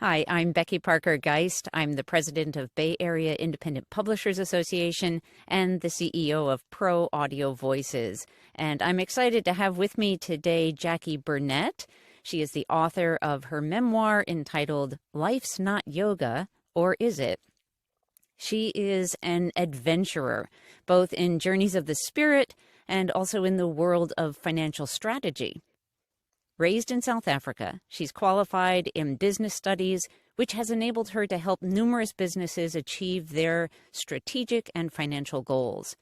Hi, I'm Becky Parker Geist. I'm the president of Bay Area Independent Publishers Association and the CEO of Pro Audio Voices. And I'm excited to have with me today Jacqui Burnett. She is the author of her memoir entitled Life's Not Yoga, or Is It? She is an adventurer, both in journeys of the spirit and also in the world of financial strategy. Raised in South Africa, she's qualified in business studies, which has enabled her to help numerous businesses achieve their strategic and financial goals.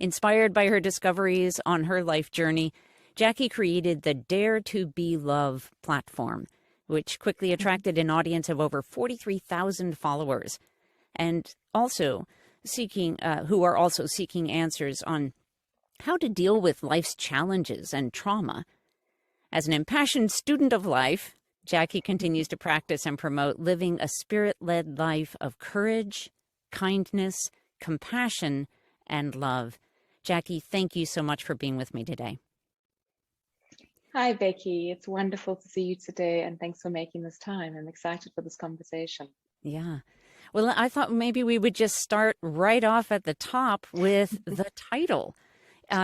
Inspired by her discoveries on her life journey, Jacqui created the Dare to Be Love platform, which quickly attracted an audience of over 43,000 followers, and also who are also seeking answers on how to deal with life's challenges and trauma. As an impassioned student of life, Jacqui continues to practice and promote living a spirit-led life of courage, kindness, compassion, and love. Jacqui, thank you so much for being with me today. Hi, Becky. It's wonderful to see you today, and thanks for making this time. I'm excited for this conversation. Yeah. Well, I thought maybe we would just start right off at the top with the title.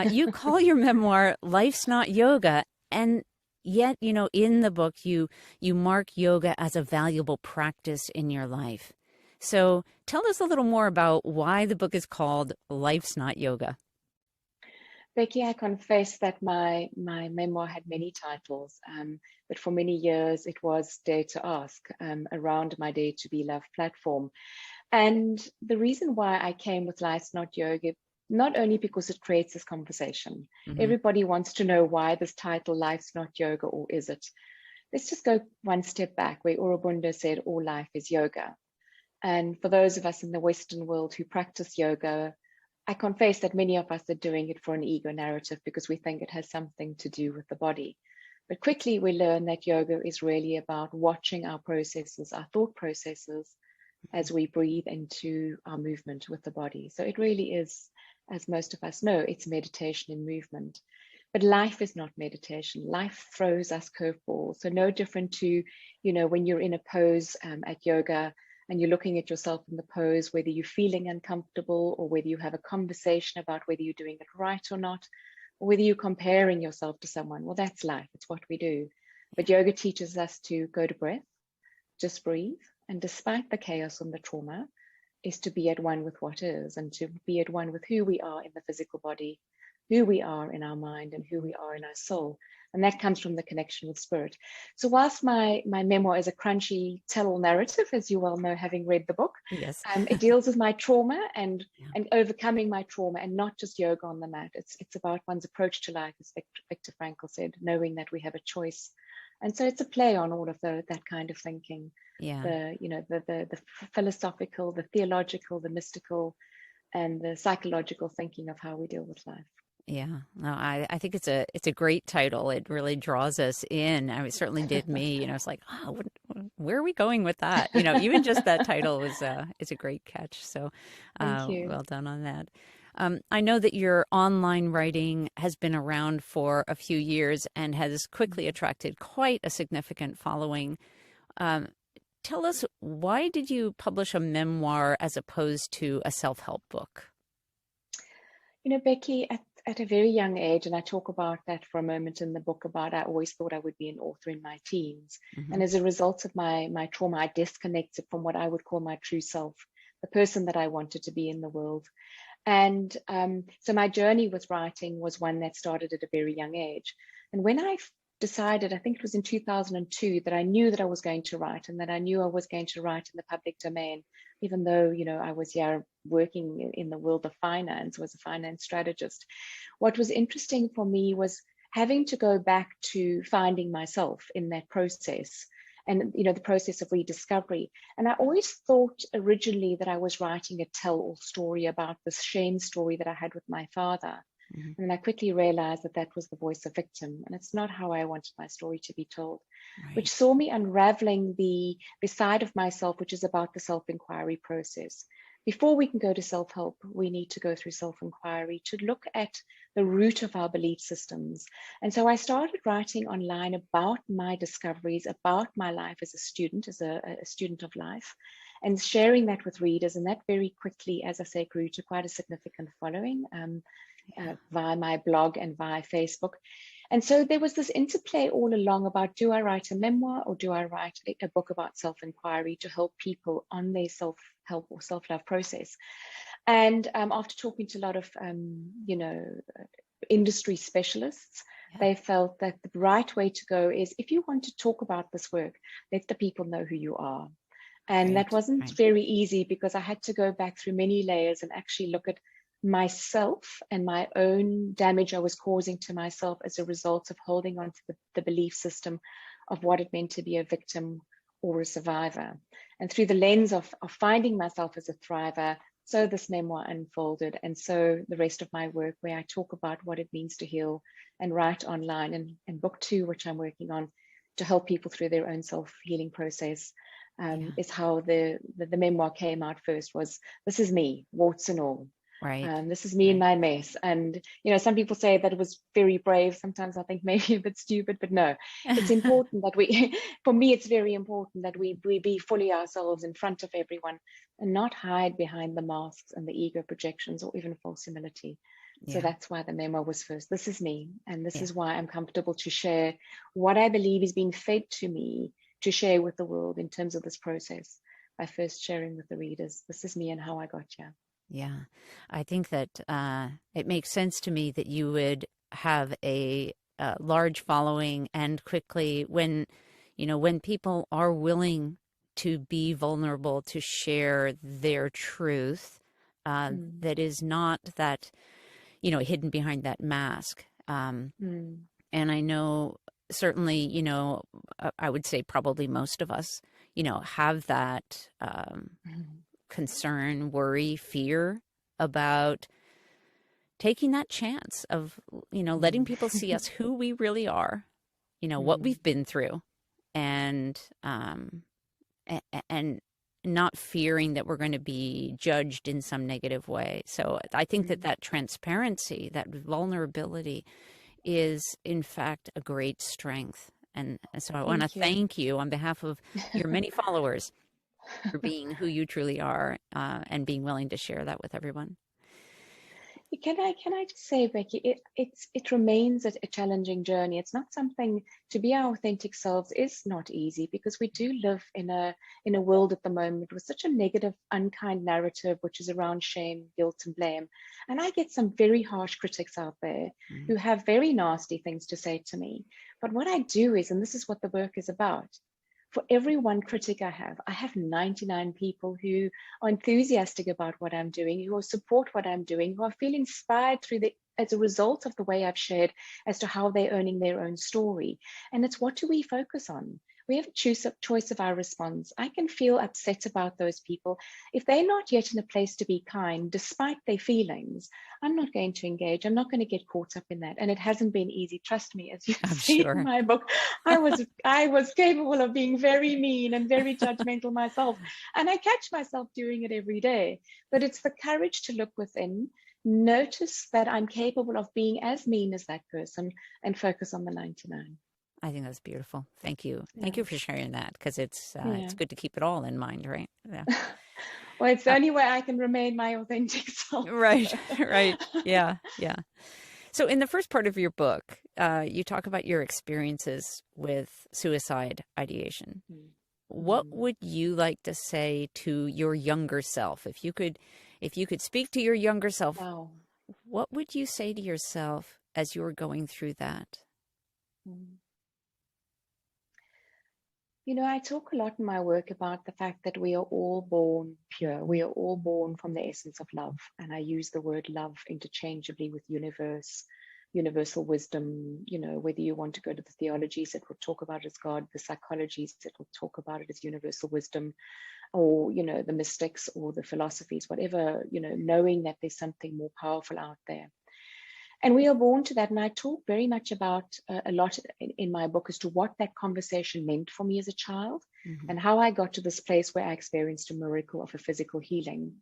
You call your memoir Life's Not Yoga, and yet, in the book, you mark yoga as a valuable practice in your life. So tell us a little more about why the book is called Life's Not Yoga. Becky, I confess that my memoir had many titles, but for many years it was Dare to Ask, around my Dare to Be Love platform. And the reason why I came with Life's Not Yoga, not only because it creates this conversation. Mm-hmm. Everybody wants to know why this title, Life's Not Yoga, or is it? Let's just go one step back where Aurobindo said, all life is yoga. And for those of us in the Western world who practice yoga, I confess that many of us are doing it for an ego narrative because we think it has something to do with the body. But quickly we learn that yoga is really about watching our processes, our thought processes, as we breathe into our movement with the body. So it really is, as most of us know, it's meditation in movement. But life is not meditation. Life throws us curveballs. So no different to, when you're in a pose at yoga and you're looking at yourself in the pose, whether you're feeling uncomfortable or whether you have a conversation about whether you're doing it right or not, or whether you're comparing yourself to someone. Well, that's life. It's what we do. But yoga teaches us to go to breath, just breathe. And despite the chaos and the trauma, is to be at one with what is and to be at one with who we are in the physical body, who we are in our mind, and who we are in our soul. And that comes from the connection with spirit. So whilst my memoir is a crunchy tell-all narrative, as you well know, having read the book, yes, it deals with my trauma and overcoming my trauma, and not just yoga on the mat. It's about one's approach to life, as Viktor Frankl said, knowing that we have a choice. And so it's a play on all of that kind of thinking. Yeah. The philosophical, the theological, the mystical, and the psychological thinking of how we deal with life. Yeah, no, I think it's a great title. It really draws us in. I mean, it certainly did me. It's like, where are we going with that? Even just that title is a great catch. So, Thank you. Well done on that. I know that your online writing has been around for a few years and has quickly attracted quite a significant following. Tell us, why did you publish a memoir as opposed to a self-help book? Becky, at a very young age, and I talk about that for a moment in the book, about I always thought I would be an author in my teens. Mm-hmm. And as a result of my trauma, I disconnected from what I would call my true self, the person that I wanted to be in the world. And so my journey with writing was one that started at a very young age. And when I decided, I think it was in 2002, that I knew that I was going to write, and that I knew I was going to write in the public domain, even though, I was here working in the world of finance, was a finance strategist. What was interesting for me was having to go back to finding myself in that process, and the process of rediscovery. And I always thought originally that I was writing a tell-all story about this shame story that I had with my father. Mm-hmm. And I quickly realized that was the voice of victim, and it's not how I wanted my story to be told, right. Which saw me unraveling the side of myself, which is about the self-inquiry process. before we can go to self-help, we need to go through self-inquiry to look at the root of our belief systems. And so I started writing online about my discoveries, about my life as a student, as a student of life, and sharing that with readers. And that very quickly, as I say, grew to quite a significant following via my blog and via Facebook. And so there was this interplay all along about, do I write a memoir or do I write a book about self-inquiry to help people on their self-help or self-love process? And after talking to a lot of, industry specialists, they felt that the right way to go is, if you want to talk about this work, let the people know who you are. And that wasn't very easy, because I had to go back through many layers and actually look at myself and my own damage I was causing to myself as a result of holding on to the belief system of what it meant to be a victim or a survivor. And through the lens of finding myself as a thriver, so this memoir unfolded, and so the rest of my work, where I talk about what it means to heal and write online, and book 2, which I'm working on to help people through their own self-healing process, is how the memoir came out first. Was, this is me, warts and all. This is me in my mess. And, some people say that it was very brave. Sometimes I think maybe a bit stupid, but no, it's important that for me, it's very important that we be fully ourselves in front of everyone and not hide behind the masks and the ego projections or even false humility. So that's why the memoir was first. This is me. And this is why I'm comfortable to share what I believe is being fed to me to share with the world in terms of this process, by first sharing with the readers, this is me and how I got here. Yeah, I think that it makes sense to me that you would have a large following, and quickly, when people are willing to be vulnerable, to share their truth, that is not that, hidden behind that mask. And I know certainly, I would say probably most of us, have that concern, worry, fear about taking that chance of, letting people see us who we really are, what we've been through, and not fearing that we're going to be judged in some negative way. So I think that transparency, that vulnerability, is in fact a great strength. And so I want to thank you on behalf of your many followers for being who you truly are, and being willing to share that with everyone. Can I just say, Becky, it remains a challenging journey. It's not something, to be our authentic selves is not easy, because we do live in a world at the moment with such a negative, unkind narrative, which is around shame, guilt, and blame. And I get some very harsh critics out there who have very nasty things to say to me. But what I do is, and this is what the work is about, for every one critic I have 99 people who are enthusiastic about what I'm doing, who support what I'm doing, who are feeling inspired as a result of the way I've shared as to how they're owning their own story. And it's, what do we focus on? We have a choice of our response. I can feel upset about those people. If they're not yet in a place to be kind, despite their feelings, I'm not going to engage. I'm not going to get caught up in that. And it hasn't been easy. Trust me, as you see in my book, I was capable of being very mean and very judgmental myself. And I catch myself doing it every day. But it's the courage to look within, notice that I'm capable of being as mean as that person, and focus on the 99. I think that's beautiful. Thank you. Thank you for sharing that, because it's good to keep it all in mind, right? Yeah. Well, it's the only way I can remain my authentic self. Right. Yeah. So in the first part of your book, you talk about your experiences with suicide ideation. What would you like to say to your younger self? If you could speak to your younger self, what would you say to yourself as you were going through that? I talk a lot in my work about the fact that we are all born pure. We are all born from the essence of love. And I use the word love interchangeably with universal wisdom. Whether you want to go to the theologies that will talk about it as God, the psychologies that will talk about it as universal wisdom, or, the mystics or the philosophies, whatever, knowing that there's something more powerful out there. And we are born to that. And I talk very much about a lot in my book as to what that conversation meant for me as a child, and how I got to this place where I experienced a miracle of a physical healing.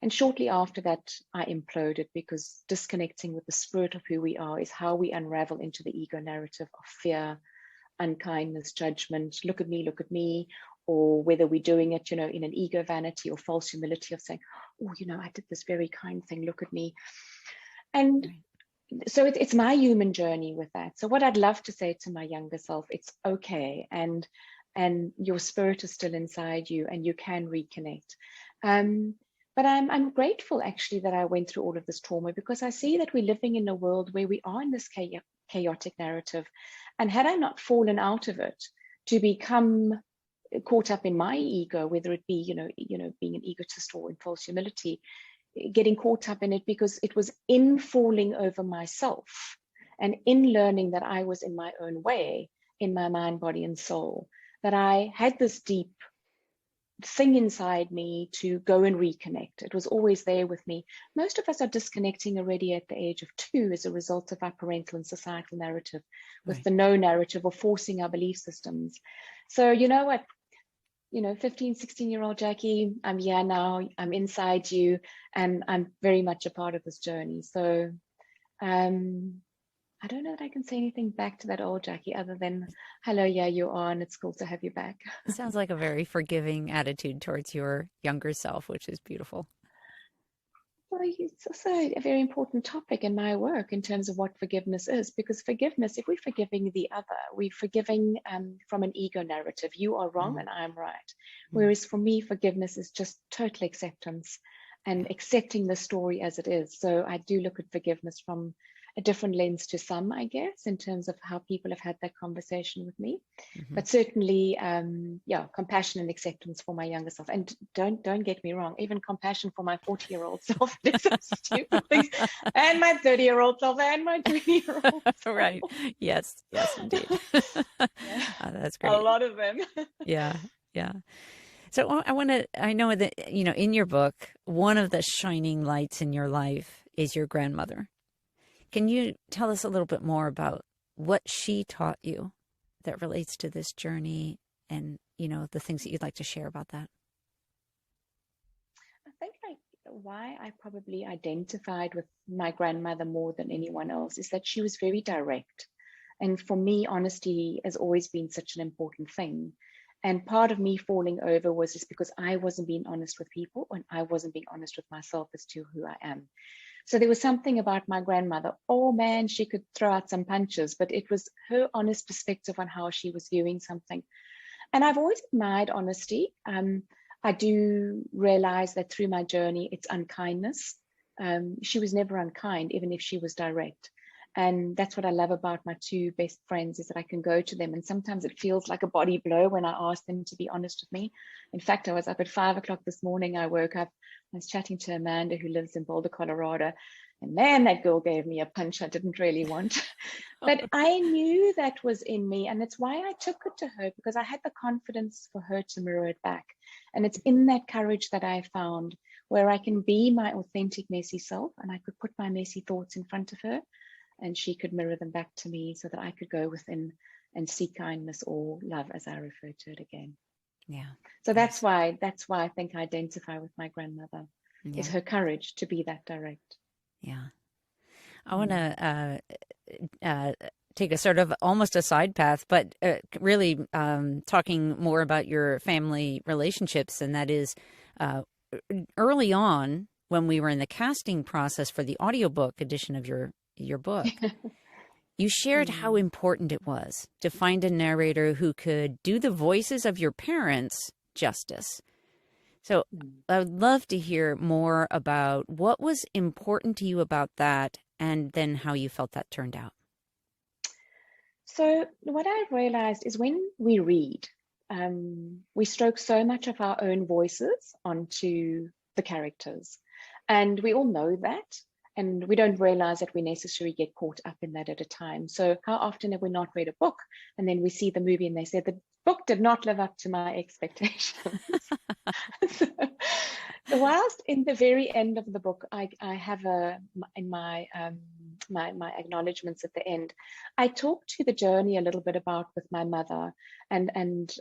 And shortly after that, I imploded, because disconnecting with the spirit of who we are is how we unravel into the ego narrative of fear, unkindness, judgment, look at me, or whether we're doing it, in an ego vanity or false humility of saying, oh, I did this very kind thing, look at me. And so it's my human journey with that. So what I'd love to say to my younger self, it's okay, and your spirit is still inside you, and you can reconnect. But I'm grateful, actually, that I went through all of this trauma, because I see that we're living in a world where we are in this chaotic narrative. And had I not fallen out of it to become caught up in my ego, whether it be, being an egotist or in false humility, getting caught up in it, because it was in falling over myself and in learning that I was in my own way, in my mind, body, and soul, that I had this deep thing inside me to go and reconnect. It was always there with me. Most of us are disconnecting already at the age of 2 as a result of our parental and societal narrative, with the no narrative, or forcing our belief systems. So you know what, 15, 16-year-old Jacqui, I'm here now, I'm inside you, and I'm very much a part of this journey. So I don't know that I can say anything back to that old Jacqui, other than, hello, yeah, you are, and it's cool to have you back. It sounds like a very forgiving attitude towards your younger self, which is beautiful. Well, it's also a very important topic in my work, in terms of what forgiveness is, because forgiveness, if we're forgiving the other, we're forgiving from an ego narrative. You are wrong and I'm right. Whereas for me, forgiveness is just total acceptance and accepting the story as it is. So I do look at forgiveness from a different lens to some, I guess, in terms of how people have had that conversation with me. But certainly, compassion and acceptance for my younger self. And don't get me wrong, even compassion for my 40-year-old self, did some stupid things, and my 30-year-old self, and my 20-year-old self. Right. Yes, indeed. That's great. A lot of them. Yeah. So I know that, in your book, one of the shining lights in your life is your grandmother. Can you tell us a little bit more about what she taught you that relates to this journey, and, the things that you'd like to share about that? I think why I probably identified with my grandmother more than anyone else is that she was very direct. And for me, honesty has always been such an important thing. And part of me falling over was just because I wasn't being honest with people, and I wasn't being honest with myself as to who I am. So there was something about my grandmother. Oh man, she could throw out some punches, but it was her honest perspective on how she was viewing something. And I've always admired honesty. I do realize that through my journey, it's unkindness. She was never unkind, even if she was direct. And that's what I love about my 2 best friends, is that I can go to them. And sometimes it feels like a body blow when I ask them to be honest with me. In fact, I was up at 5 o'clock this morning. I woke up, I was chatting to Amanda, who lives in Boulder, Colorado. And man, that girl gave me a punch I didn't really want. But I knew that was in me. And it's why I took it to her, because I had the confidence for her to mirror it back. And it's in that courage that I found, where I can be my authentic, messy self, and I could put my messy thoughts in front of her, and she could mirror them back to me, so that I could go within and seek kindness or love, as I refer to it again. Yeah. So that's why I think I identify with my grandmother, is her courage to be that direct. Yeah. I want to take a sort of almost a side path, but really talking more about your family relationships. And that is early on, when we were in the casting process for the audiobook edition of your book, you shared how important it was to find a narrator who could do the voices of your parents justice. So I would love to hear more about what was important to you about that, and then how you felt that turned out. So what I've realized is, when we read, we stroke so much of our own voices onto the characters. And we all know that. And we don't realize that we necessarily get caught up in that at a time. So how often have we not read a book, and then we see the movie and they say, the book did not live up to my expectations? So whilst in the very end of the book, I have in my my acknowledgements at the end, I talk to the journey a little bit about with my mother and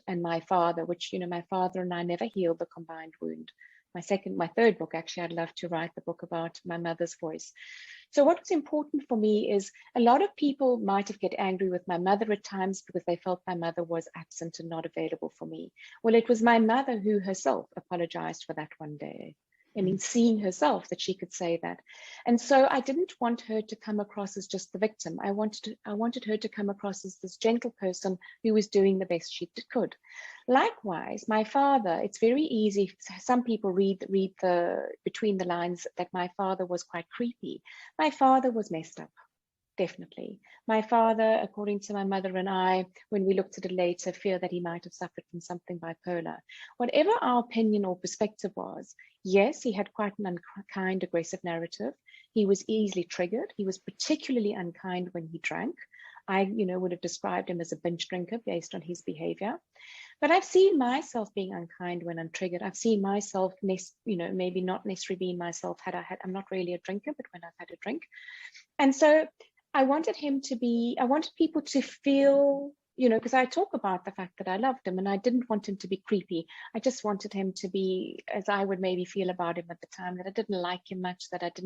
my father, which, my father and I never healed the combined wound. my third book, actually, I'd love to write the book about my mother's voice. So what was important for me is a lot of people might have get angry with my mother at times because they felt my mother was absent and not available for me. Well, it was my mother who herself apologized for that one day. I mean, seeing herself that she could say that. And so I didn't want her to come across as just the victim. I wanted her to come across as this gentle person who was doing the best she could. Likewise, my father, it's very easy. Some people read the between the lines that my father was quite creepy. My father was messed up. Definitely. My father, according to my mother and I, when we looked at it later, fear that he might have suffered from something bipolar. Whatever our opinion or perspective was, yes, he had quite an unkind, aggressive narrative. He was easily triggered. He was particularly unkind when he drank. I, would have described him as a binge drinker based on his behavior. But I've seen myself being unkind when I'm triggered. I've seen myself, maybe not necessarily being myself I'm not really a drinker, but when I've had a drink. And so I wanted people to feel, because I talk about the fact that I loved him and I didn't want him to be creepy. I just wanted him to be, as I would maybe feel about him at the time, that I didn't like him much, that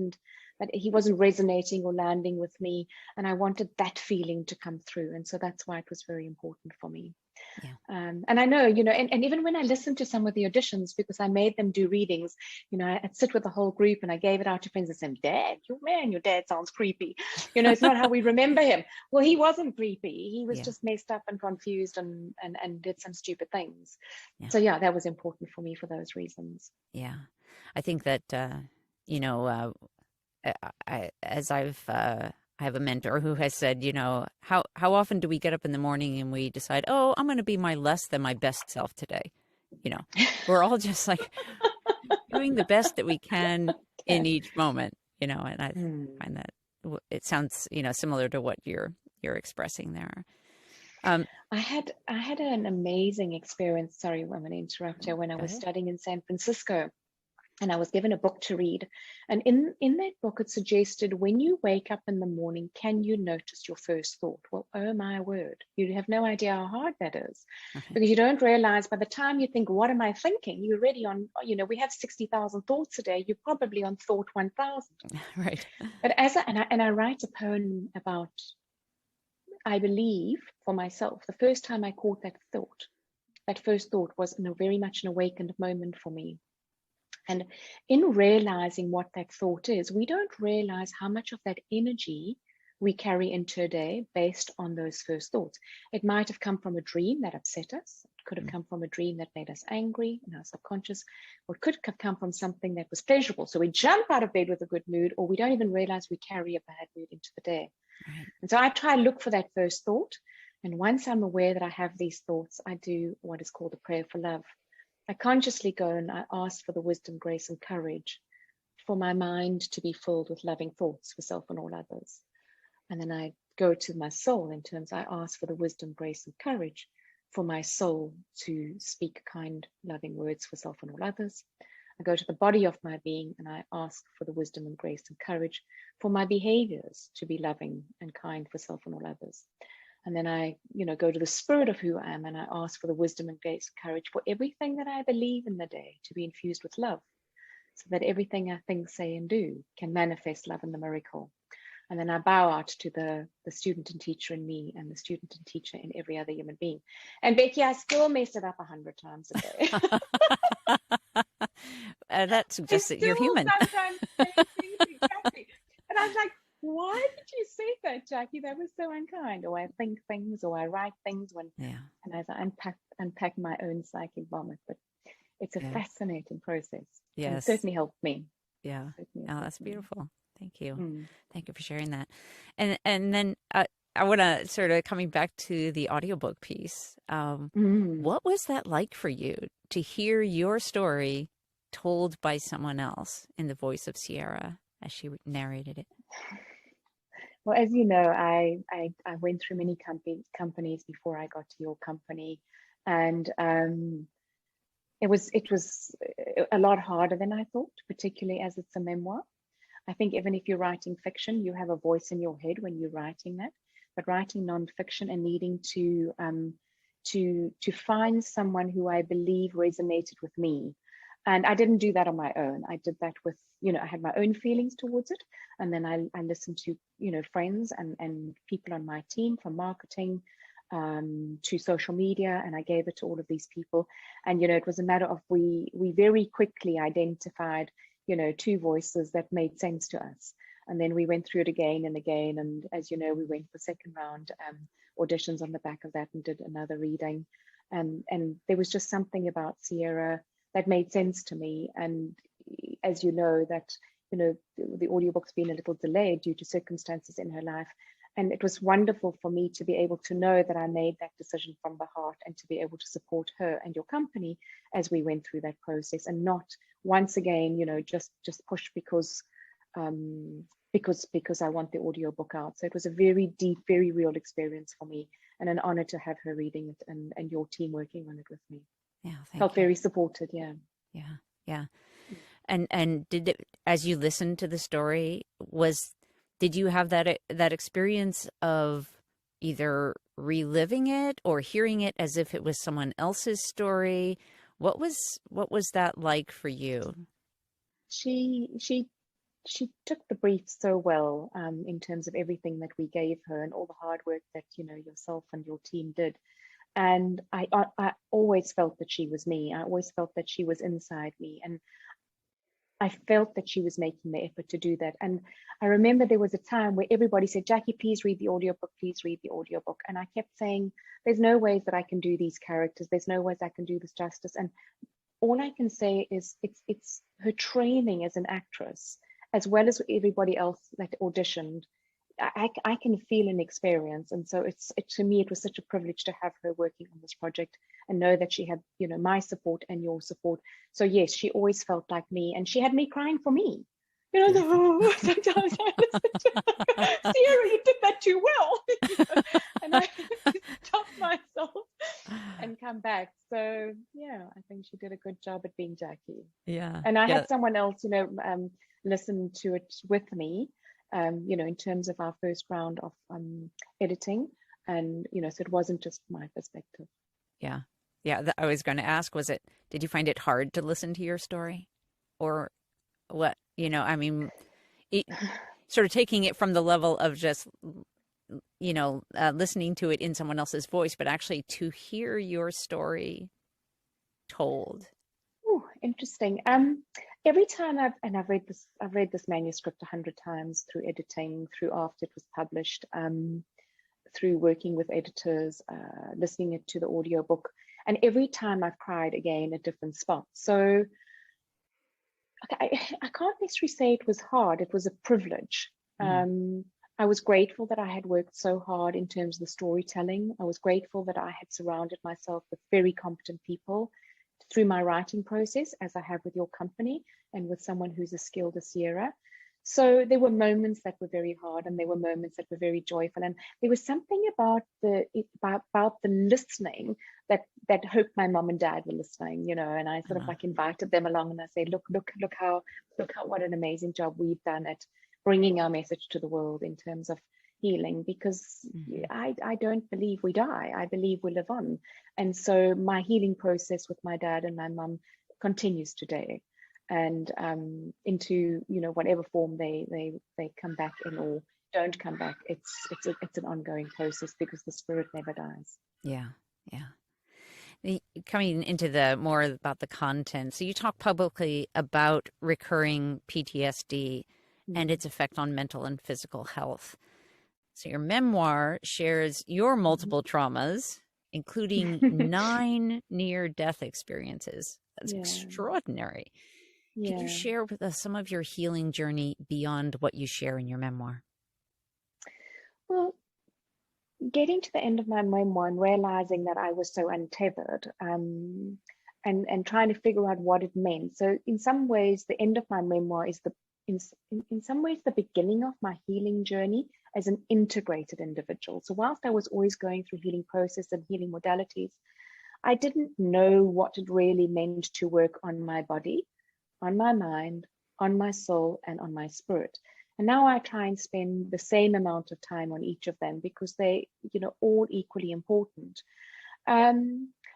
he wasn't resonating or landing with me. And I wanted that feeling to come through. And so that's why it was very important for me. Yeah. And I know, and even when I listened to some of the auditions, because I made them do readings, I'd sit with the whole group and I gave it out to friends and said, Dad, your dad sounds creepy. It's not how we remember him. Well, he wasn't creepy. He was just messed up and confused and did some stupid things. Yeah. So yeah, that was important for me for those reasons. Yeah. I think that, I have a mentor who has said, how often do we get up in the morning and we decide, oh, I'm going to be my less than my best self today? We're all just like doing the best that we can in each moment, and I find that it sounds, similar to what you're expressing there. I had an amazing experience. Sorry, I'm going to interrupt you. When I was studying in San Francisco, and I was given a book to read. And in that book, it suggested when you wake up in the morning, can you notice your first thought? Well, oh my word, you have no idea how hard that is. Okay. Because you don't realize by the time you think, what am I thinking? You're already on, we have 60,000 thoughts a day. You're probably on thought 1,000. Right. But I write a poem about, I believe for myself, the first time I caught that first thought was very much an awakened moment for me. And in realizing what that thought is, we don't realize how much of that energy we carry into a day based on those first thoughts. It might have come from a dream that upset us. It could have come from a dream that made us angry in our subconscious, or it could have come from something that was pleasurable. So we jump out of bed with a good mood, or we don't even realize we carry a bad mood into the day. Right. And so I try to look for that first thought. And once I'm aware that I have these thoughts, I do what is called a prayer for love. I consciously go and I ask for the wisdom, grace, and courage for my mind to be filled with loving thoughts for self and all others. And then I go to my soul in terms, I ask for the wisdom, grace, and courage for my soul to speak kind, loving words for self and all others. I go to the body of my being and I ask for the wisdom and grace and courage for my behaviors to be loving and kind for self and all others. And then I, go to the spirit of who I am and I ask for the wisdom and grace and courage for everything that I believe in the day to be infused with love, so that everything I think, say, and do can manifest love in the miracle. And then I bow out to the student and teacher in me and the student and teacher in every other human being. And Becky, I still mess it up 100 times a day. That suggests that you're human. Sometimes exactly. And I was like, why did you say that, Jacqui? That was so unkind. Or I think things, or I write things and as I unpack my own psychic vomit. But it's a fascinating process. Yes, and it certainly helped me. Yeah, that's beautiful. Thank you. Thank you for sharing that. And then I want to sort of coming back to the audiobook piece. What was that like for you to hear your story told by someone else in the voice of Sierra as she narrated it? Well, as you know, I went through many companies before I got to your company, and it was a lot harder than I thought, particularly as it's a memoir. I think even if you're writing fiction, you have a voice in your head when you're writing that, but writing nonfiction and needing to find someone who I believe resonated with me. And I didn't do that on my own. I did that with, I had my own feelings towards it. And then I listened to, friends and people on my team, from marketing to social media, and I gave it to all of these people. And, it was a matter of we very quickly identified, two voices that made sense to us. And then we went through it again and again. And as you know, we went for second round auditions on the back of that and did another reading. And there was just something about Sierra that made sense to me. And as you know, that, the audiobook's been a little delayed due to circumstances in her life. And it was wonderful for me to be able to know that I made that decision from the heart, and to be able to support her and your company as we went through that process, and not once again, just push because I want the audiobook out. So it was a very deep, very real experience for me, and an honor to have her reading it, and your team working on it with me. Yeah, felt very supported. Yeah. And did it, as you listened to the story, did you have that experience of either reliving it or hearing it as if it was someone else's story? What was that like for you? She took the brief so well, in terms of everything that we gave her and all the hard work that yourself and your team did. And I always felt that she was me. I always felt that she was inside me, and I felt that she was making the effort to do that. And I remember there was a time where everybody said, Jacqui, please read the audiobook, please read the audiobook. And I kept saying, there's no ways that I can do these characters. There's no ways I can do this justice. And all I can say is it's her training as an actress, as well as everybody else that auditioned. I can feel and experience. And so to me, it was such a privilege to have her working on this project, and know that she had, my support and your support. So yes, she always felt like me, and she had me crying for me. Sometimes I listen to her, Sierra, you did that too well. And I had to stop myself and come back. So yeah, I think she did a good job at being Jacqui. Yeah. And I had someone else, listen to it with me, in terms of our first round of editing. And, so it wasn't just my perspective. Yeah. I was going to ask, did you find it hard to listen to your story, or what, sort of taking it from the level of just, listening to it in someone else's voice, but actually to hear your story told? Oh, interesting. Every time I've read this manuscript 100 times, through editing, through after it was published, through working with editors, listening it to the audiobook, and every time I've cried again at different spots. So I can't necessarily say it was hard. It was a privilege. I was grateful that I had worked so hard in terms of the storytelling. I was grateful that I had surrounded myself with very competent people through my writing process, as I have with your company, and with someone who's as skilled as Sierra. So there were moments that were very hard, and there were moments that were very joyful. And there was something about the listening that hoped my mom and dad were listening, and I sort of like invited them along, and I say, look how what an amazing job we've done at bringing our message to the world in terms of healing, because I don't believe we die. I believe we live on. And so my healing process with my dad and my mum continues today. And into whatever form they come back in or don't come back, it's an ongoing process, because the spirit never dies. Yeah. Coming into the more about the content, so you talk publicly about recurring PTSD and its effect on mental and physical health. So your memoir shares your multiple traumas, including 9 near-death experiences. That's extraordinary. Can you share with us some of your healing journey beyond what you share in your memoir? Well, getting to the end of my memoir and realizing that I was so untethered, and trying to figure out what it meant. So in some ways, the end of my memoir is in some ways the beginning of my healing journey as an integrated individual. So whilst I was always going through healing process and healing modalities, I didn't know what it really meant to work on my body, on my mind, on my soul, and on my spirit. And now I try and spend the same amount of time on each of them, because they, all equally important.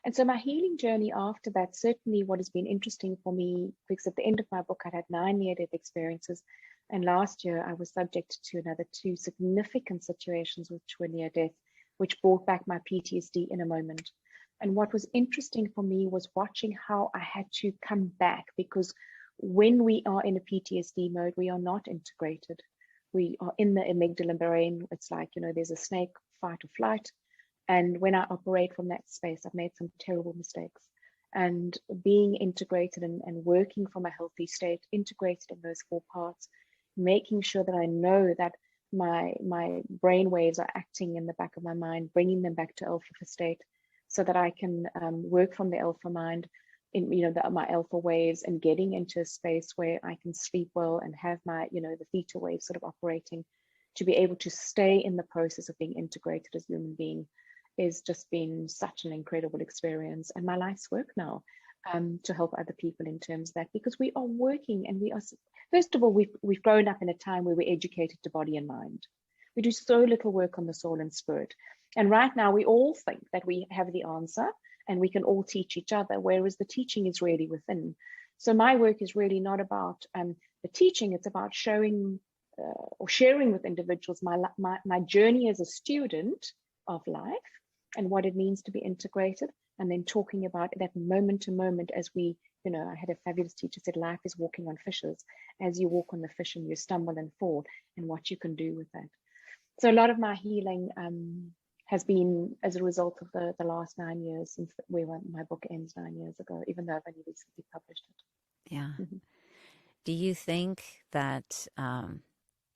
And so my healing journey after that, certainly what has been interesting for me, because at the end of my book, I'd had 9 near-death experiences. And last year, I was subject to another 2 significant situations which were near-death, which brought back my PTSD in a moment. And what was interesting for me was watching how I had to come back, because when we are in a PTSD mode, we are not integrated. We are in the amygdala brain. It's like, there's a snake, fight or flight. And when I operate from that space, I've made some terrible mistakes. And being integrated and working from a healthy state, integrated in those 4 parts, making sure that I know that my brain waves are acting in the back of my mind, bringing them back to alpha state, so that I can work from the alpha mind, in my alpha waves, and getting into a space where I can sleep well and have my the theta waves sort of operating, to be able to stay in the process of being integrated as a human being, is just been such an incredible experience, and my life's work now, to help other people in terms of that, because we are working, and we are, first of all, we've grown up in a time where we're educated to body and mind. We do so little work on the soul and spirit, and right now we all think that we have the answer and we can all teach each other, whereas the teaching is really within. So my work is really not about the teaching, it's about showing or sharing with individuals my journey as a student of life and what it means to be integrated, and then talking about that moment to moment as we, I had a fabulous teacher said, life is walking on fishes. As you walk on the fish and you stumble and fall, and what you can do with that. So a lot of my healing has been as a result of the last 9 years since my book ends 9 years ago, even though I've only recently published it. Yeah. Mm-hmm. Do you think that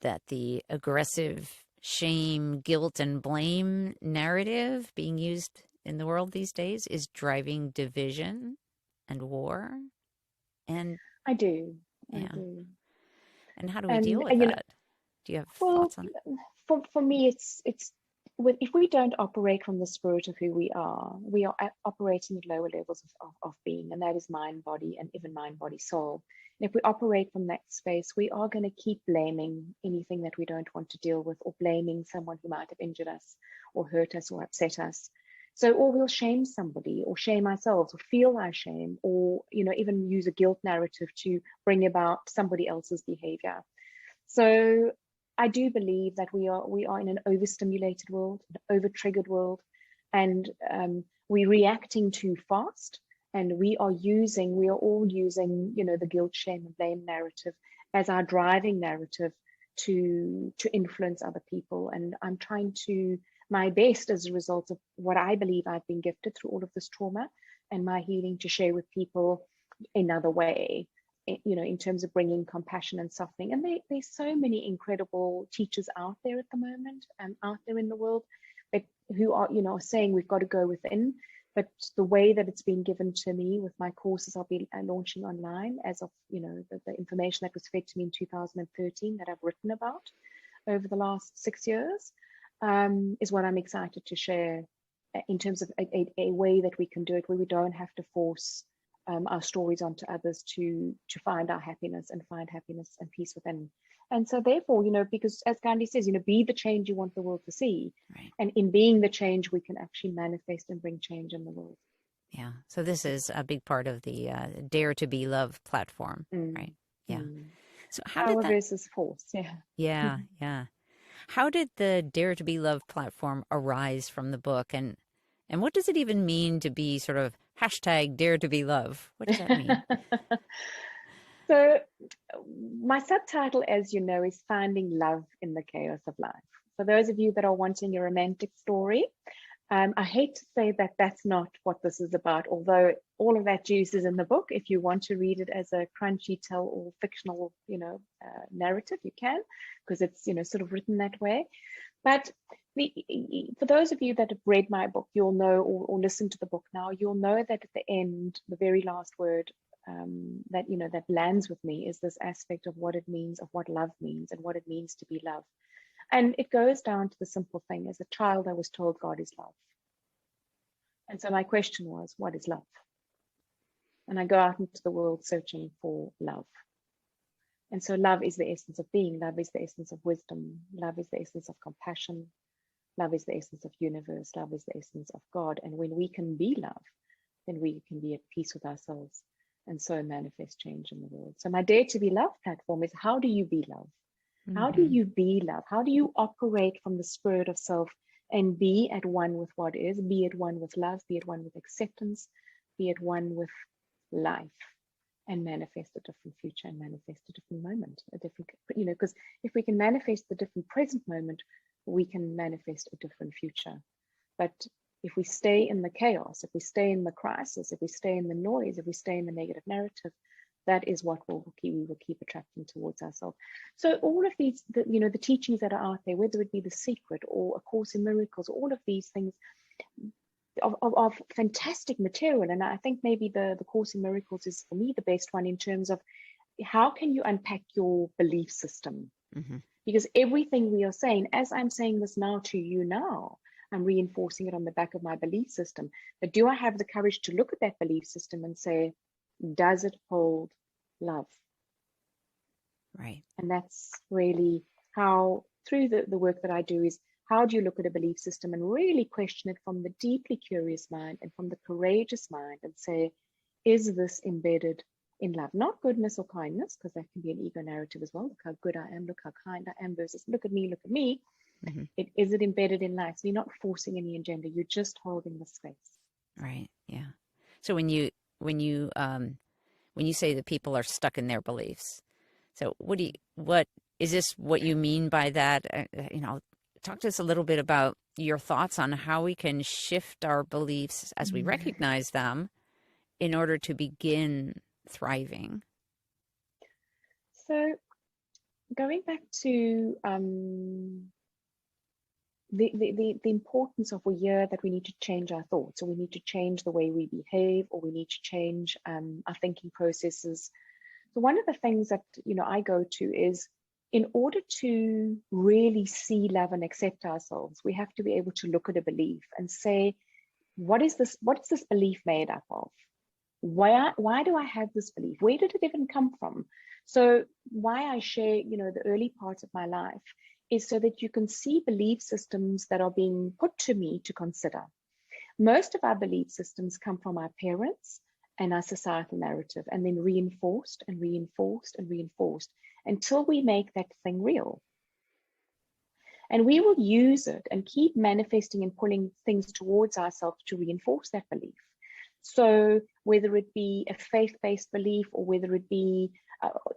that the aggressive shame, guilt, and blame narrative being used in the world these days is driving division and war? And I do. yeah. I do. And how do we deal with that? Do you have Well, thoughts on it? for me, it's if we don't operate from the spirit of who we are operating at lower levels of being, and that is mind, body, and even mind, body, soul. And if we operate from that space, we are going to keep blaming anything that we don't want to deal with, or blaming someone who might have injured us or hurt us or upset us. So, or we'll shame somebody or shame ourselves or feel our shame, or even use a guilt narrative to bring about somebody else's behavior. So I do believe that we are in an overstimulated world, an over-triggered world, and we're reacting too fast, and we are all using, the guilt, shame, and blame narrative as our driving narrative to influence other people. And I'm trying to my best as a result of what I believe I've been gifted through all of this trauma and my healing, to share with people another way, in terms of bringing compassion and softening. And there's so many incredible teachers out there at the moment, out there in the world, but who are, saying we've got to go within. But the way that it's been given to me with my courses I'll be launching online as of, the information that was fed to me in 2013 that I've written about over the last 6 years, is what I'm excited to share, in terms of a way that we can do it where we don't have to force our stories onto others to find our happiness and find happiness and peace within. And so therefore, because as Gandhi says, be the change you want the world to see. Right. And in being the change, we can actually manifest and bring change in the world. Yeah. So this is a big part of the Dare to Be Love platform, right? Yeah. So how Power did that versus force. Yeah. Yeah, yeah. How did the Dare to Be Love platform arise from the book, and what does it even mean to be sort of hashtag Dare to Be Love? What does that mean? So my subtitle, as you know, is Finding Love in the Chaos of Life. For those of you that are wanting a romantic story, I hate to say that that's not what this is about, although all of that juice is in the book. If you want to read it as a crunchy tell or fictional, narrative, you can, because it's, sort of written that way. But for those of you that have read my book, you'll know, or listened to the book now, you'll know that at the end, the very last word that lands with me is this aspect of what it means, of what love means, and what it means to be loved. And it goes down to the simple thing. As a child, I was told God is love. And so my question was, what is love? And I go out into the world searching for love. And so love is the essence of being. Love is the essence of wisdom. Love is the essence of compassion. Love is the essence of universe. Love is the essence of God. And when we can be love, then we can be at peace with ourselves and so manifest change in the world. So my Dare to Be Love platform is, how do you be love? How do you be love? How do you operate from the spirit of self and be at one with what is, be at one with love, be at one with acceptance, be at one with life, and manifest a different future and manifest a different moment, a different, because if we can manifest the different present moment, we can manifest a different future. But if we stay in the chaos, if we stay in the crisis, if we stay in the noise, if we stay in the negative narrative, that is what we will keep attracting towards ourselves. So all of these, the teachings that are out there, whether it be The Secret or A Course in Miracles, all of these things of fantastic material. And I think maybe the Course in Miracles is, for me, the best one in terms of how can you unpack your belief system? Because everything we are saying, as I'm saying this now to you now, I'm reinforcing it on the back of my belief system. But do I have the courage to look at that belief system and say, does it hold love? Right. And that's really how, through the work that I do, is how do you look at a belief system and really question it from the deeply curious mind and from the courageous mind and say, is this embedded in love? Not goodness or kindness, because that can be an ego narrative as well. Look how good I am, look how kind I am, versus look at me, look at me. Is it embedded in life? So you're not forcing any agenda, you're just holding the space. Right. Yeah. So when you say that people are stuck in their beliefs, so what is this what you mean by that? Talk to us a little bit about your thoughts on how we can shift our beliefs as we recognize them in order to begin thriving. So going back to the importance of, we hear that we need to change our thoughts, or we need to change the way we behave, or we need to change our thinking processes. So one of the things that I go to is, in order to really see, love, and accept ourselves, we have to be able to look at a belief and say, what is this belief made up of? Why do I have this belief? Where did it even come from? So why I share, the early parts of my life is so that you can see belief systems that are being put to me to consider. Most of our belief systems come from our parents and our societal narrative, and then reinforced and reinforced and reinforced until we make that thing real. And we will use it and keep manifesting and pulling things towards ourselves to reinforce that belief. So whether it be a faith-based belief, or whether it be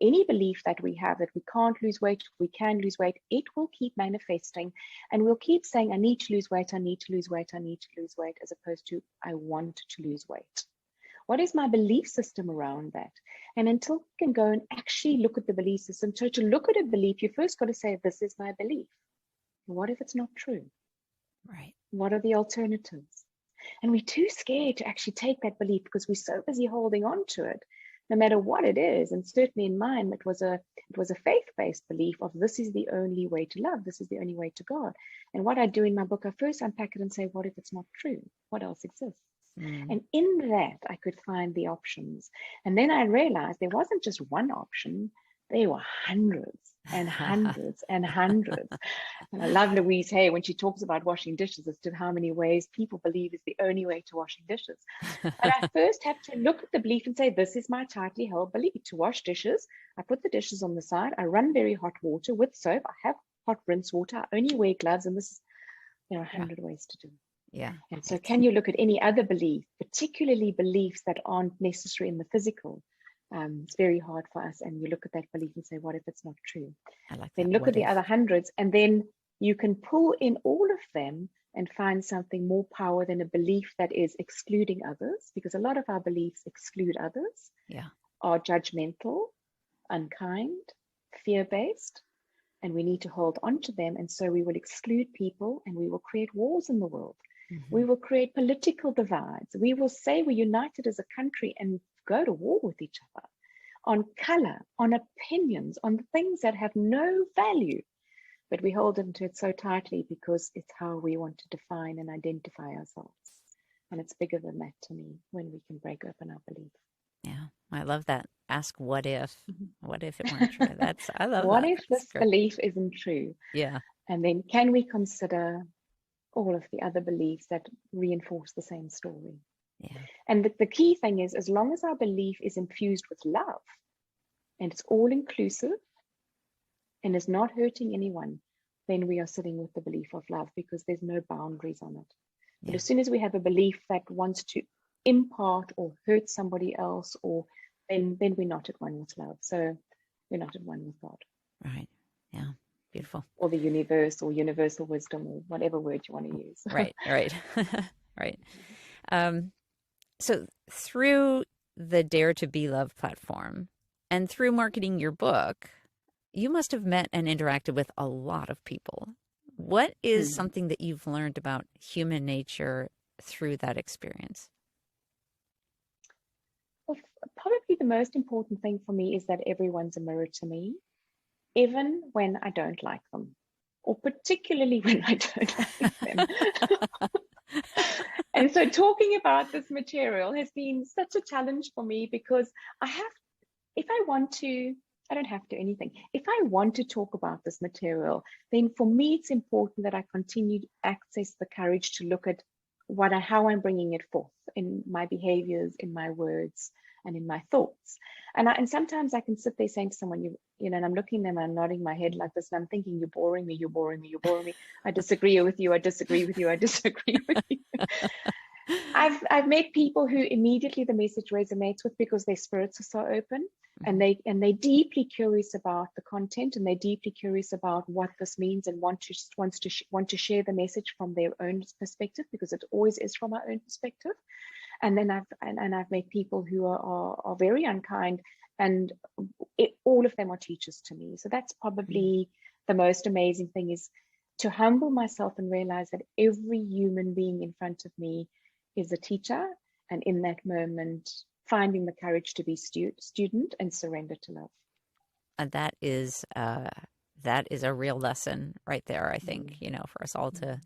any belief that we have, that we can't lose weight, we can lose weight, it will keep manifesting. And we'll keep saying, I need to lose weight, I need to lose weight, I need to lose weight, as opposed to, I want to lose weight. What is my belief system around that? And until we can go and actually look at the belief system, so to look at a belief, you first got to say, this is my belief. What if it's not true? Right. What are the alternatives? And we're too scared to actually take that belief because we're so busy holding on to it, no matter what it is. And certainly in mine, it was a faith-based belief of, this is the only way to love, this is the only way to God. And what I do in my book, I first unpack it and say, what if it's not true? What else exists? And in that, I could find the options. And then I realized there wasn't just one option, there were hundreds and hundreds and hundreds. And I love Louise Hay when she talks about washing dishes as to how many ways people believe is the only way to washing dishes. But I first have to look at the belief and say, this is my tightly held belief. To wash dishes, I put the dishes on the side, I run very hot water with soap, I have hot rinse water, I only wear gloves, and this is, 100 ways to do it. Yeah. And so can you look at any other belief, particularly beliefs that aren't necessary in the physical? It's very hard for us. And you look at that belief and say, what if it's not true? I like that. Then look at the other hundreds, and then you can pull in all of them and find something more power than a belief that is excluding others, because a lot of our beliefs exclude others, are judgmental, unkind, fear-based, and we need to hold on to them. And so we will exclude people, and we will create wars in the world. We will create political divides. We will say we're united as a country and go to war with each other on color, on opinions, on things that have no value. But we hold into it so tightly because it's how we want to define and identify ourselves. And it's bigger than that to me when we can break open our belief. Yeah, I love that. Ask what if. What if it weren't true? I love what that. If That's this great. belief isn't true? Yeah. And then can we consider all of the other beliefs that reinforce the same story? Yeah. And the key thing is, as long as our belief is infused with love and it's all inclusive and is not hurting anyone, then we are sitting with the belief of love because there's no boundaries on it. But Yeah. as soon as we have a belief that wants to impart or hurt somebody else, or then we're not at one with love. So we're not at one with God. Right. Yeah. Beautiful. Or the universe, or universal wisdom, or whatever word you want to use. Right. Right. Right. So through the Dare to Be Love platform and through marketing your book, you must have met and interacted with a lot of people. What is something that you've learned about human nature through that experience? Well, probably the most important thing for me is that everyone's a mirror to me, even when I don't like them, or particularly when I don't like them. And so talking about this material has been such a challenge for me because if I want to, I don't have to anything. If I want to talk about this material, then for me, it's important that I continue to access the courage to look at how I'm bringing it forth in my behaviors, in my words, and in my thoughts. And sometimes I can sit there saying to someone, and I'm looking at them, I'm nodding my head like this, and I'm thinking, you're boring me, you're boring me, you're boring me. I disagree with you, I disagree with you, I disagree with you. I've met people who immediately the message resonates with because their spirits are so open, and they're deeply curious about the content, and they're deeply curious about what this means, and want to share the message from their own perspective, because it always is from our own perspective. And then I've met people who are very unkind, and all of them are teachers to me. So that's probably the most amazing thing, is to humble myself and realize that every human being in front of me is a teacher, and in that moment, finding the courage to be student and surrender to love. And that is a real lesson right there. I think for us all to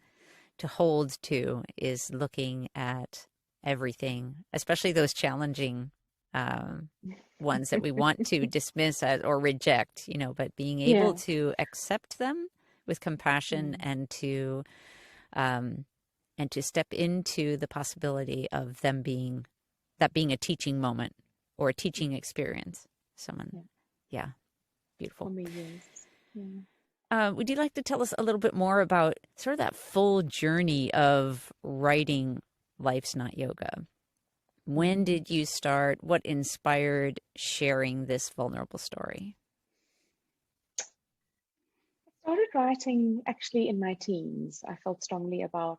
hold to is looking at everything, especially those challenging ones that we want to dismiss or reject. But being able to accept them with compassion and to step into the possibility of them being a teaching moment or a teaching experience. Beautiful. For me, yes. Would you like to tell us a little bit more about sort of that full journey of writing Life's Not Yoga? When did you start? What inspired sharing this vulnerable story? I started writing actually in my teens. I felt strongly about,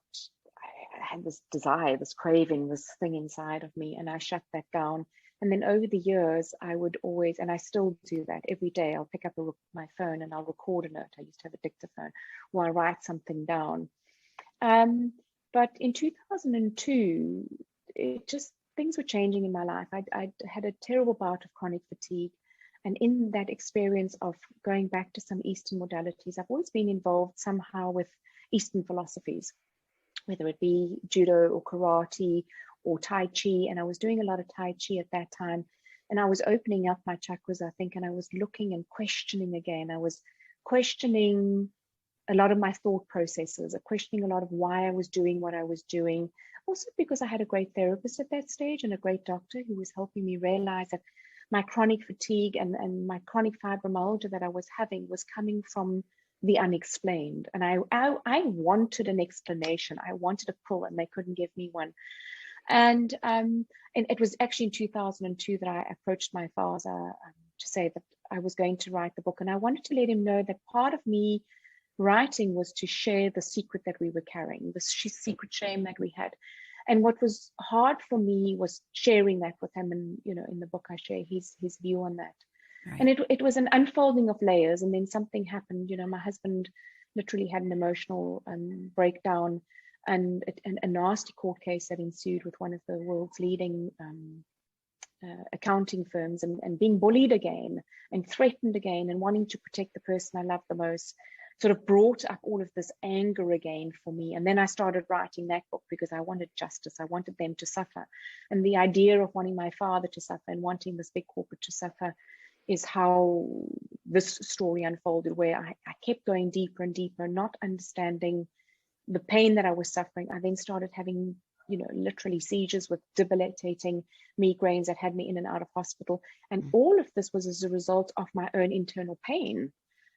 I had this desire, this craving, this thing inside of me, and I shut that down. And then over the years, I would always, and I still do that every day, I'll pick up my phone and I'll record a note. I used to have a dictaphone, or I write something down. But in 2002, things were changing in my life. I had a terrible bout of chronic fatigue. And in that experience of going back to some Eastern modalities, I've always been involved somehow with Eastern philosophies, whether it be judo or karate or Tai Chi. And I was doing a lot of Tai Chi at that time. And I was opening up my chakras, I think, and I was looking and questioning again. I was questioning a lot of my thought processes, questioning a lot of why I was doing what I was doing. Also because I had a great therapist at that stage and a great doctor who was helping me realize that my chronic fatigue and my chronic fibromyalgia that I was having was coming from the unexplained. And I wanted an explanation. I wanted a pull, and they couldn't give me one. And it was actually in 2002 that I approached my father to say that I was going to write the book. And I wanted to let him know that part of me writing was to share the secret that we were carrying, the secret shame that we had. And what was hard for me was sharing that with him. And, in the book, I share his view on that. Right. And it was an unfolding of layers. And then something happened. My husband literally had an emotional breakdown, and a nasty court case that ensued with one of the world's leading accounting firms, and being bullied again and threatened again, and wanting to protect the person I love the most, sort of brought up all of this anger again for me. And then I started writing that book because I wanted justice. I wanted them to suffer. And the idea of wanting my father to suffer and wanting this big corporate to suffer is how this story unfolded, where I kept going deeper and deeper, not understanding the pain that I was suffering. I then started having literally seizures with debilitating migraines that had me in and out of hospital. And Mm. all of this was as a result of my own internal pain.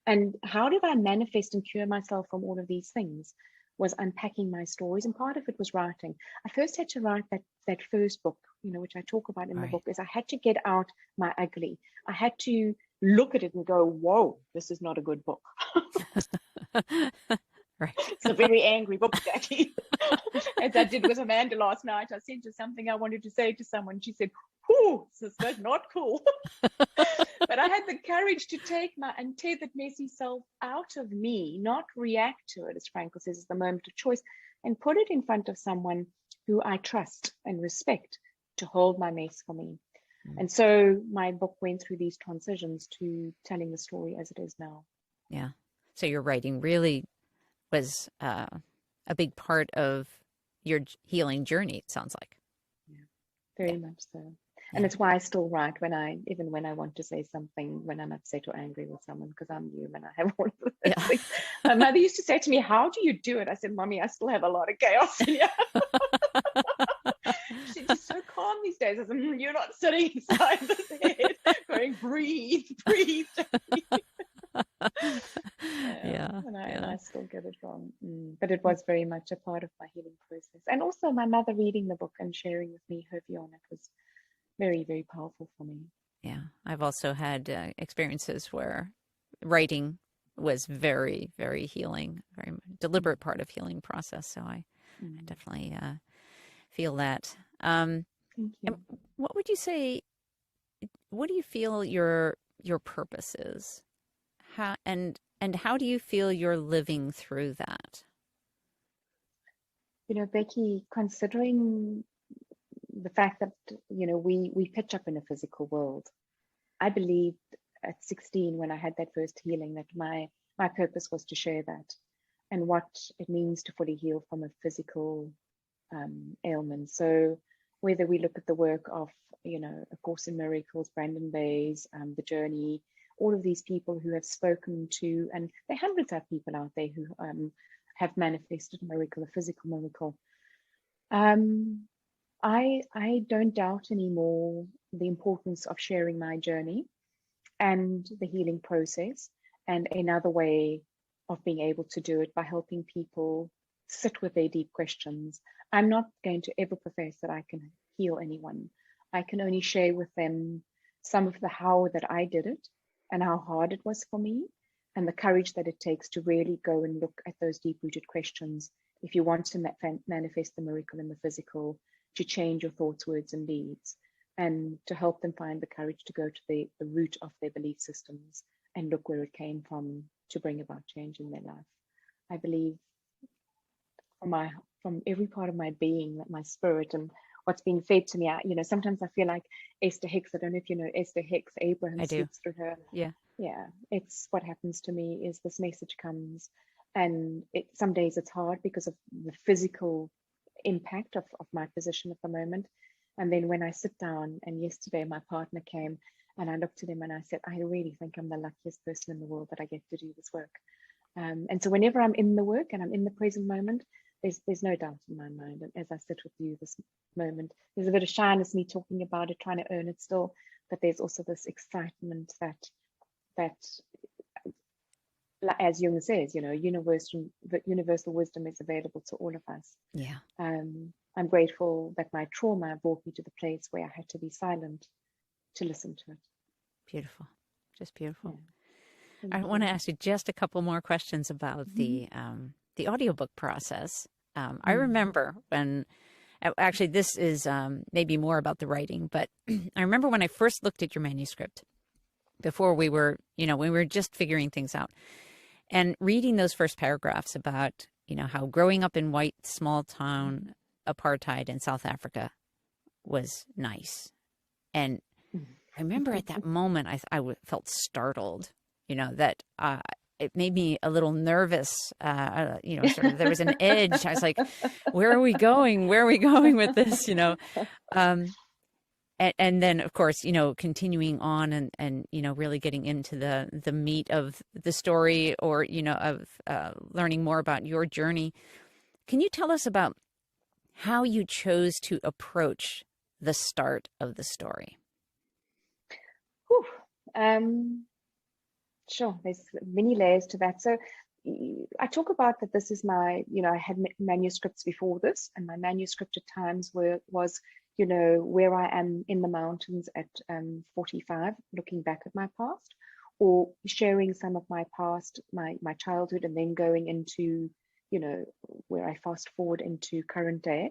And how did I manifest and cure myself from all of these things? Was unpacking my stories, and part of it was writing. I first had to write that first book, which I talk about in the book, is I had to get out my ugly. I had to look at it and go, whoa, this is not a good book. Right. It's a very angry book, Jacqui. As I did with Amanda last night, I sent her something I wanted to say to someone. She said, "Whoo, sister, not cool." But I had the courage to take my untethered, messy self out of me, not react to it, as Frankel says, at the moment of choice, and put it in front of someone who I trust and respect to hold my mess for me. And so my book went through these transitions to telling the story as it is now. Yeah. So your writing really was a big part of your healing journey, it sounds like. Yeah, very much so. Yeah. And it's why I still write even when I want to say something, when I'm upset or angry with someone, because I'm human. I have all of those things. My mother used to say to me, "How do you do it?" I said, "Mommy, I still have a lot of chaos in here." She said, "You're so calm these days." I said, "You're not sitting inside this head going, breathe, breathe." Yeah. And I still get it wrong. But it was very much a part of my healing process. And also my mother reading the book and sharing with me her view on it was very, very powerful for me. Yeah. I've also had experiences where writing was very, very healing, very deliberate part of healing process. So I definitely feel that. Thank you. And what would you say, what do you feel your purpose is? And how do you feel you're living through that? Becky, considering the fact that, we pitch up in a physical world, I believed at 16 when I had that first healing that my purpose was to share that and what it means to fully heal from a physical ailment. So whether we look at the work of, A Course in Miracles, Brandon Bayes, The Journey, all of these people who have spoken to, and there are hundreds of people out there who have manifested a miracle, a physical miracle. I don't doubt anymore the importance of sharing my journey and the healing process, and another way of being able to do it by helping people sit with their deep questions. I'm not going to ever profess that I can heal anyone. I can only share with them some of the how that I did it and how hard it was for me, and the courage that it takes to really go and look at those deep-rooted questions if you want to manifest the miracle in the physical, to change your thoughts, words, and deeds, and to help them find the courage to go to the root of their belief systems and look where it came from to bring about change in their life. I believe from every part of my being, that my spirit and what's being fed to me. Sometimes I feel like Esther Hicks. I don't know if you know Esther Hicks. Abraham speaks through her. Yeah. It's what happens to me is this message comes, and some days it's hard because of the physical impact of my position at the moment. And then when I sit down, and yesterday my partner came and I looked at him and I said, I really think I'm the luckiest person in the world that I get to do this work. And so whenever I'm in the work and I'm in the present moment, there's no doubt in my mind. And as I sit with you this moment, there's a bit of shyness, me talking about it, trying to earn it still, but there's also this excitement that as Jung says, universal wisdom is available to all of us. Yeah. I'm grateful that my trauma brought me to the place where I had to be silent to listen to it. Beautiful. Just beautiful. Yeah. I want to ask you just a couple more questions about the audiobook process. I remember when, actually this is maybe more about the writing, but I remember when I first looked at your manuscript before we were just figuring things out, and reading those first paragraphs about, how growing up in white small town apartheid in South Africa was nice. And I remember at that moment, I felt startled, that it made me a little nervous. Sort of, there was an edge. I was like, where are we going? Where are we going with this? And then, of course, continuing on and really getting into the meat of the story, or, of learning more about your journey. Can you tell us about how you chose to approach the start of the story. Whew. Sure, there's many layers to that. So I talk about that this is my, I had manuscripts before this, and my manuscript at times was, where I am in the mountains at 45, looking back at my past, or sharing some of my past, my childhood, and then going into, where I fast forward into current day.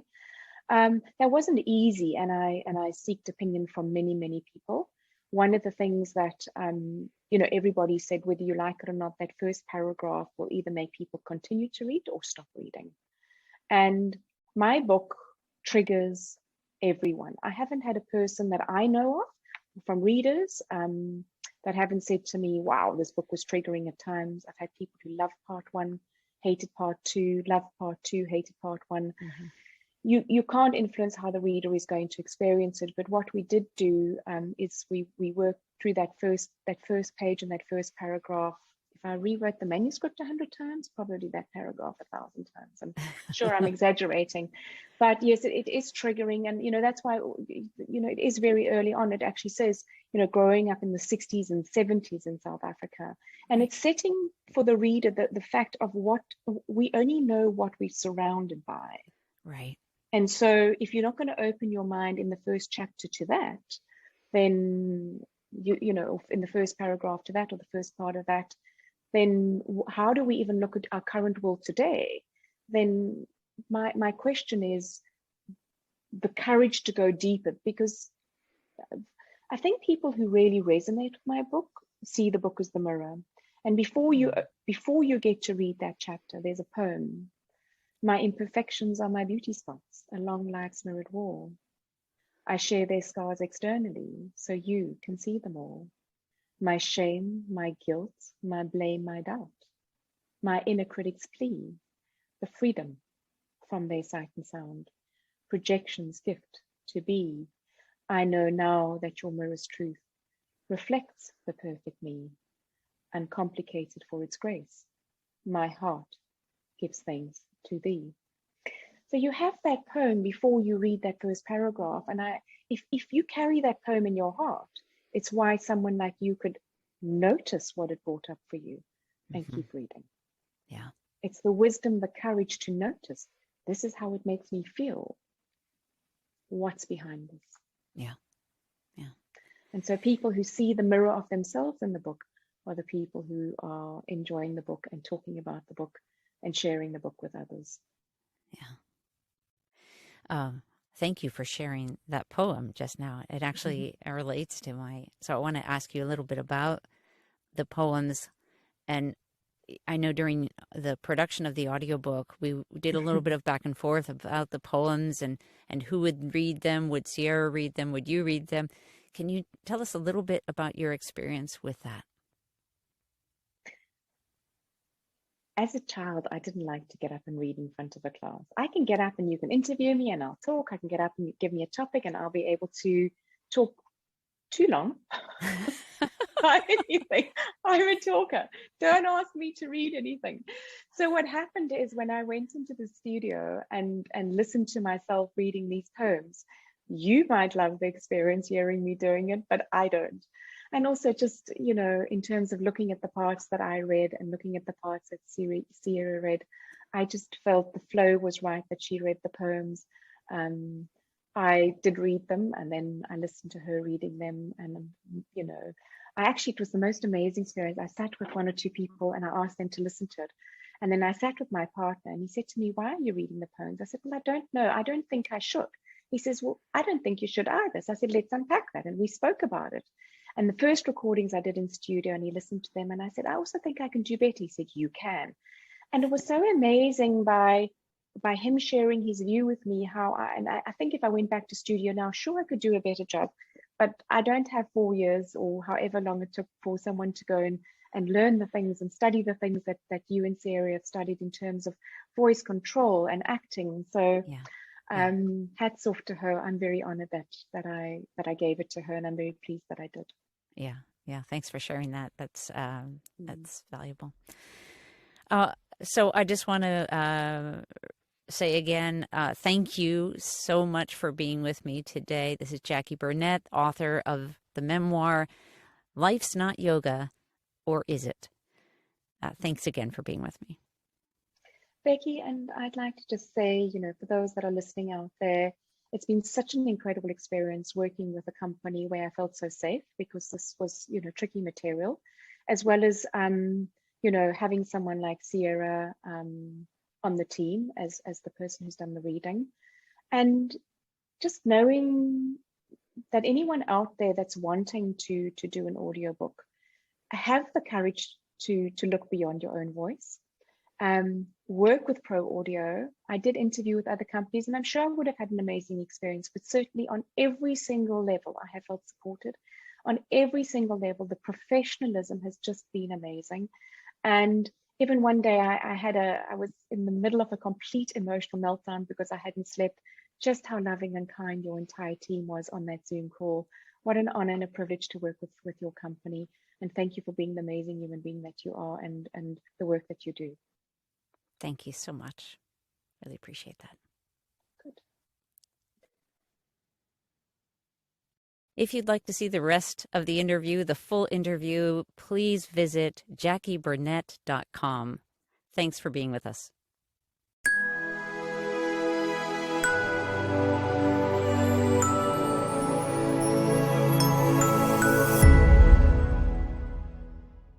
That wasn't easy, and I seeked opinion from many people. One of the things that everybody said, whether you like it or not, that first paragraph will either make people continue to read or stop reading. And my book triggers everyone. I haven't had a person that I know of from readers that haven't said to me, wow, this book was triggering at times. I've had people who loved part 1, hated part 2, loved part 2, hated part 1. Mm-hmm. You can't influence how the reader is going to experience it, but what we did do is we worked through that first page and that first paragraph. If I rewrote the manuscript 100 times, probably that paragraph 1,000 times. I'm sure I'm exaggerating, but yes, it is triggering, and that's why it is very early on. It actually says growing up in the 60s and 70s in South Africa, and it's setting for the reader the fact of what we only know what we're surrounded by. Right. And so if you're not going to open your mind in the first chapter to that, then you know, in the first paragraph to that, or the first part of that, then how do we even look at our current world today? Then my question is the courage to go deeper, because I think people who really resonate with my book see the book as the mirror. And before you get to read that chapter, there's a poem. My imperfections are my beauty spots along life's mirrored wall. I share their scars externally, so you can see them all. My shame, my guilt, my blame, my doubt, my inner critic's plea, the freedom from their sight and sound, projection's gift to be. I know now that your mirror's truth reflects the perfect me, uncomplicated for its grace. My heart gives thanks to thee. So you have that poem before you read that first paragraph. And if you carry that poem in your heart, it's why someone like you could notice what it brought up for you and keep reading. Yeah. It's the wisdom, the courage to notice, this is how it makes me feel. What's behind this? Yeah. Yeah. And so people who see the mirror of themselves in the book are the people who are enjoying the book and talking about the book and sharing the book with others. Yeah. Thank you for sharing that poem just now. It actually relates to so I want to ask you a little bit about the poems. And I know during the production of the audiobook, we did a little bit of back and forth about the poems and who would read them. Would Sierra read them? Would you read them? Can you tell us a little bit about your experience with that? As a child, I didn't like to get up and read in front of a class. I can get up and you can interview me and I'll talk. I can get up and you give me a topic and I'll be able to talk too long. Anything. I'm a talker. Don't ask me to read anything. So what happened is when I went into the studio and listened to myself reading these poems, you might love the experience hearing me doing it, but I don't. And also just, in terms of looking at the parts that I read and looking at the parts that Sierra read, I just felt the flow was right, that she read the poems. I did read them and then I listened to her reading them. And, it was the most amazing experience. I sat with one or two people and I asked them to listen to it. And then I sat with my partner and he said to me, why are you reading the poems? I said, well, I don't know. I don't think I should. He says, well, I don't think you should either. So I said, let's unpack that. And we spoke about it. And the first recordings I did in studio and he listened to them and I said, I also think I can do better. He said, you can. And it was so amazing by him sharing his view with me, I think if I went back to studio now, sure, I could do a better job, but I don't have 4 years or however long it took for someone to go and learn the things and study the things that you and Sarah have studied in terms of voice control and acting. So hats off to her. I'm very honored that I gave it to her, and I'm very pleased that I did. Yeah. Thanks for sharing that. That's valuable. So I just want to say again, thank you so much for being with me today. This is Jacqui Burnett, author of the memoir, Life's Not Yoga, or Is It? Thanks again for being with me. Becky, and I'd like to just say, for those that are listening out there, it's been such an incredible experience working with a company where I felt so safe, because this was, tricky material, as well as, having someone like Sierra on the team as the person who's done the reading. And just knowing that anyone out there that's wanting to do an audiobook, have the courage to look beyond your own voice. Work with Pro Audio. I did interview with other companies, and I'm sure I would have had an amazing experience, but certainly on every single level, I have felt supported. On every single level, the professionalism has just been amazing. And even one day I was in the middle of a complete emotional meltdown because I hadn't slept. Just how loving and kind your entire team was on that Zoom call. What an honor and a privilege to work with your company. And thank you for being the amazing human being that you are, and the work that you do. Thank you so much. Really appreciate that. Good. If you'd like to see the rest of the interview, the full interview, please visit JacquiBurnett.com. Thanks for being with us.